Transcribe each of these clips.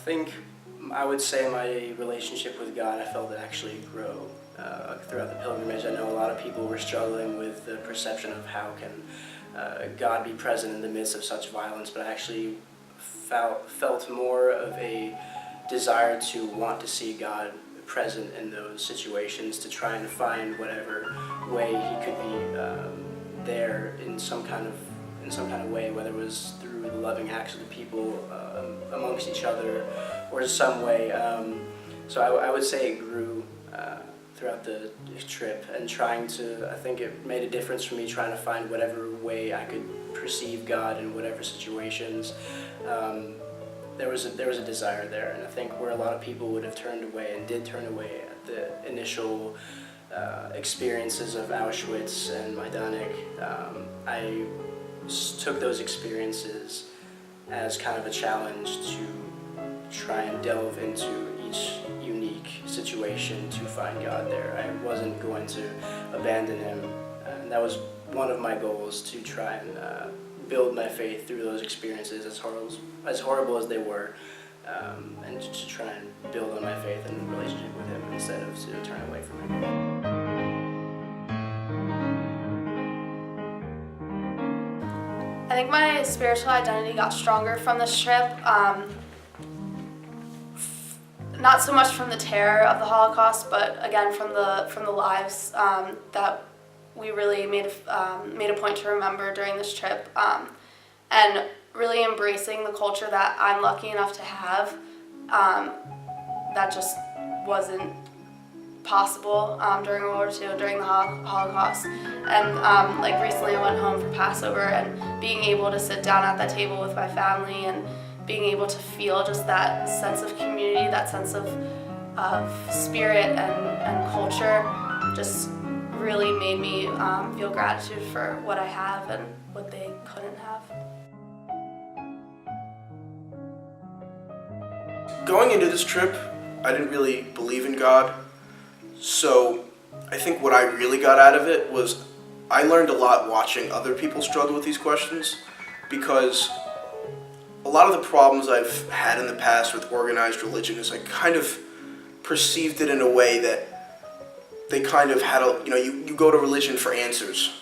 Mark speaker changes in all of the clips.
Speaker 1: think I would say my relationship with God, I felt it actually grow throughout the pilgrimage. I know a lot of people were struggling with the perception of how can God be present in the midst of such violence, but I actually felt more of a desire to want to see God present in those situations, to try and find whatever way He could be there in some kind of way, whether it was through the loving acts of the people amongst each other, or in some way. So I would say it grew throughout the trip, and I think it made a difference for me trying to find whatever way I could perceive God in whatever situations. There was a desire there, and I think where a lot of people would have turned away and did turn away at the initial experiences of Auschwitz and Majdanek, I took those experiences as kind of a challenge to try and delve into each unique situation to find God there. I wasn't going to abandon Him, and that was one of my goals, to try and build my faith through those experiences, as horrible as they were, and to try and build on my faith and relationship with Him instead of to turn away from Him.
Speaker 2: I think my spiritual identity got stronger from this trip. Not so much from the terror of the Holocaust, but again from the lives that we really made a point to remember during this trip, and really embracing the culture that I'm lucky enough to have. That just wasn't possible during World War II, during the Holocaust. And like recently I went home for Passover, and being able to sit down at that table with my family and being able to feel just that sense of community, that sense of spirit and culture, just really made me feel gratitude for what I have and what they couldn't have.
Speaker 3: Going into this trip, I didn't really believe in God, so I think what I really got out of it was I learned a lot watching other people struggle with these questions, because a lot of the problems I've had in the past with organized religion is I kind of perceived it in a way that they kind of had you go to religion for answers,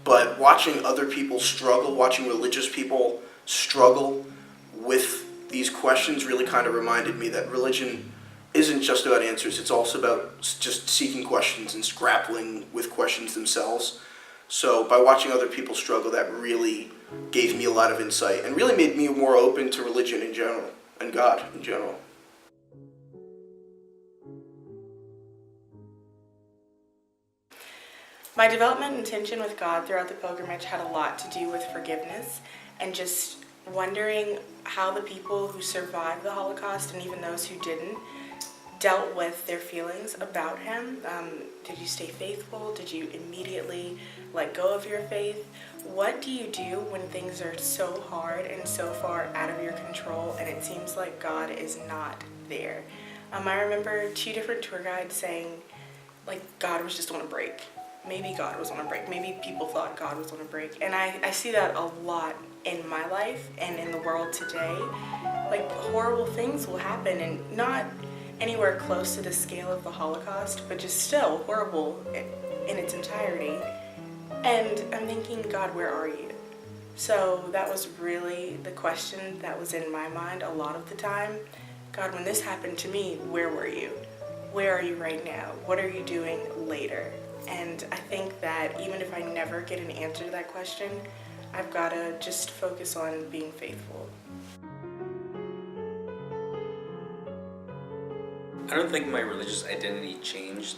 Speaker 3: but watching other people struggle, watching religious people struggle with these questions really kind of reminded me that religion isn't just about answers, it's also about just seeking questions and grappling with questions themselves. So by watching other people struggle, that really gave me a lot of insight and really made me more open to religion in general and God in general.
Speaker 4: My development and tension with God throughout the pilgrimage had a lot to do with forgiveness and just wondering how the people who survived the Holocaust, and even those who didn't, dealt with their feelings about Him. Did you stay faithful? Did you immediately let go of your faith? What do you do when things are so hard and so far out of your control and it seems like God is not there? I remember 2 different tour guides saying, like, God was just on a break. Maybe God was on a break. Maybe people thought God was on a break. And I see that a lot in my life and in the world today. Like, horrible things will happen, and not anywhere close to the scale of the Holocaust, but just still horrible in its entirety. And I'm thinking, God, where are you? So that was really the question that was in my mind a lot of the time. God, when this happened to me, where were you? Where are you right now? What are you doing later? And I think that even if I never get an answer to that question, I've got to just focus on being faithful.
Speaker 5: I don't think my religious identity changed.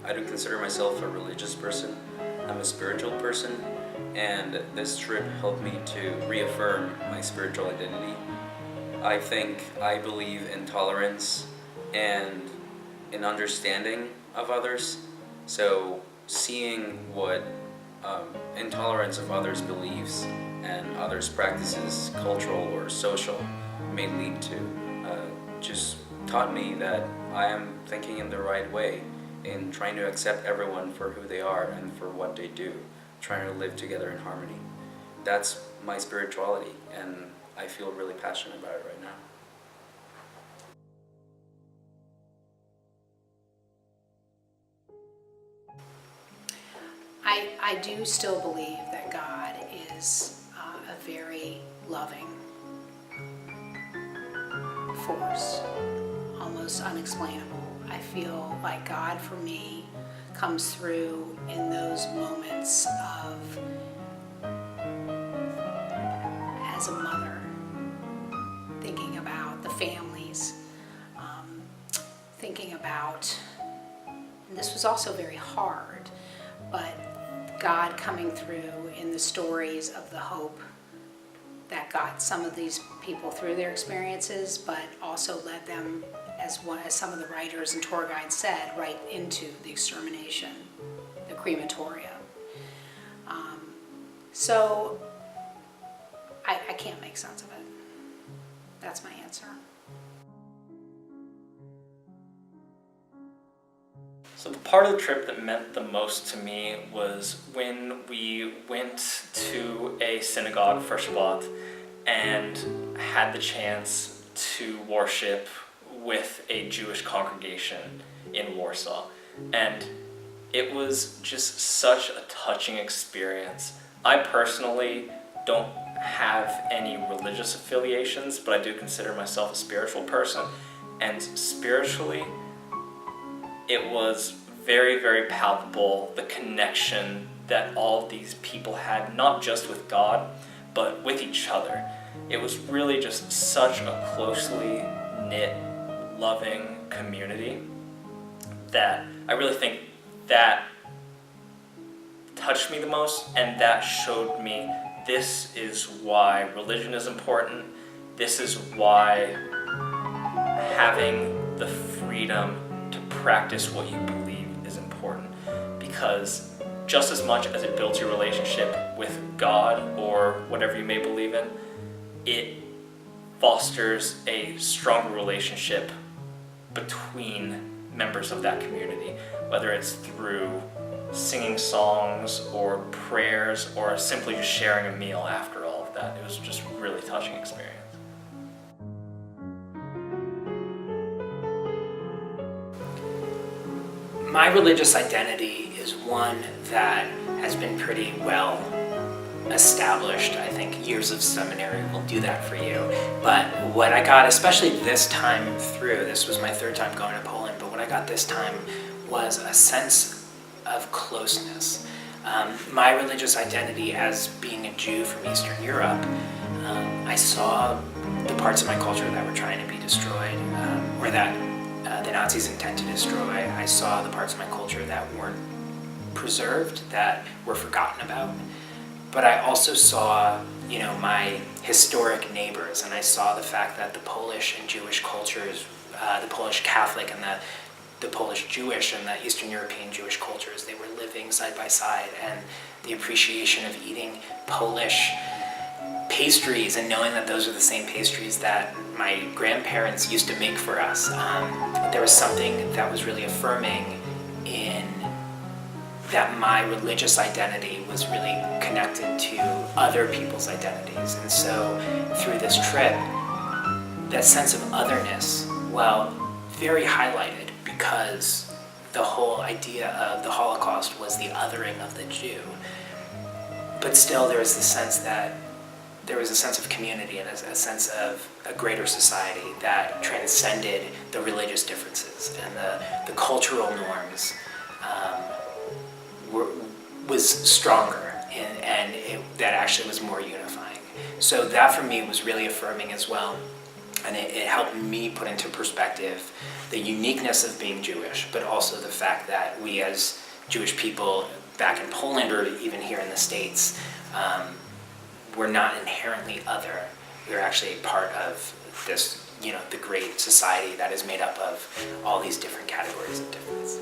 Speaker 5: I don't consider myself a religious person. I'm a spiritual person, and this trip helped me to reaffirm my spiritual identity. I think I believe in tolerance and in understanding of others. So seeing what intolerance of others' beliefs and others' practices, cultural or social, may lead to, just taught me that I am thinking in the right way in trying to accept everyone for who they are and for what they do, trying to live together in harmony. That's my spirituality, and I feel really passionate about it right now.
Speaker 6: I do still believe that God is a very loving force, almost unexplainable. I feel like God for me comes through in those moments of, as a mother, thinking about the families, thinking about, and this was also very hard, but God coming through in the stories of the hope that got some of these people through their experiences, but also led them, as some of the writers and tour guides said, right into the extermination, the crematorium. So I can't make sense of it. That's my answer.
Speaker 7: So the part of the trip that meant the most to me was when we went to a synagogue for Shabbat and had the chance to worship with a Jewish congregation in Warsaw. And it was just such a touching experience. I personally don't have any religious affiliations, but I do consider myself a spiritual person. And spiritually, it was very, very palpable, the connection that all of these people had, not just with God, but with each other. It was really just such a closely knit, loving community that I really think that touched me the most, and that showed me this is why religion is important. This is why having the freedom to practice what you believe is important, because just as much as it builds your relationship with God or whatever you may believe in, it fosters a stronger relationship between members of that community, whether it's through singing songs or prayers or simply just sharing a meal after all of that. It was just a really touching experience.
Speaker 8: My religious identity is one that has been pretty well established. I think years of seminary will do that for you. But what I got, especially this time through, this was my third time going to Poland, but what I got this time was a sense of closeness. My religious identity as being a Jew from Eastern Europe, I saw the parts of my culture that were trying to be destroyed, or that the Nazis intend to destroy. I saw the parts of my culture that weren't preserved, that were forgotten about. But I also saw, my historic neighbors, and I saw the fact that the Polish and Jewish cultures, the Polish Catholic and the Polish Jewish and the Eastern European Jewish cultures, they were living side by side, and the appreciation of eating Polish pastries and knowing that those are the same pastries that my grandparents used to make for us. There was something that was really affirming in that my religious identity was really connected to other people's identities. And so through this trip, that sense of otherness, very highlighted, because the whole idea of the Holocaust was the othering of the Jew. But still there was the sense that there was a sense of community and a sense of a greater society that transcended the religious differences, and the cultural norms was stronger, and that actually was more unifying. So that for me was really affirming as well, and it helped me put into perspective the uniqueness of being Jewish, but also the fact that we as Jewish people back in Poland, or even here in the States, we're not inherently other. We're actually part of this, the great society that is made up of all these different categories of difference.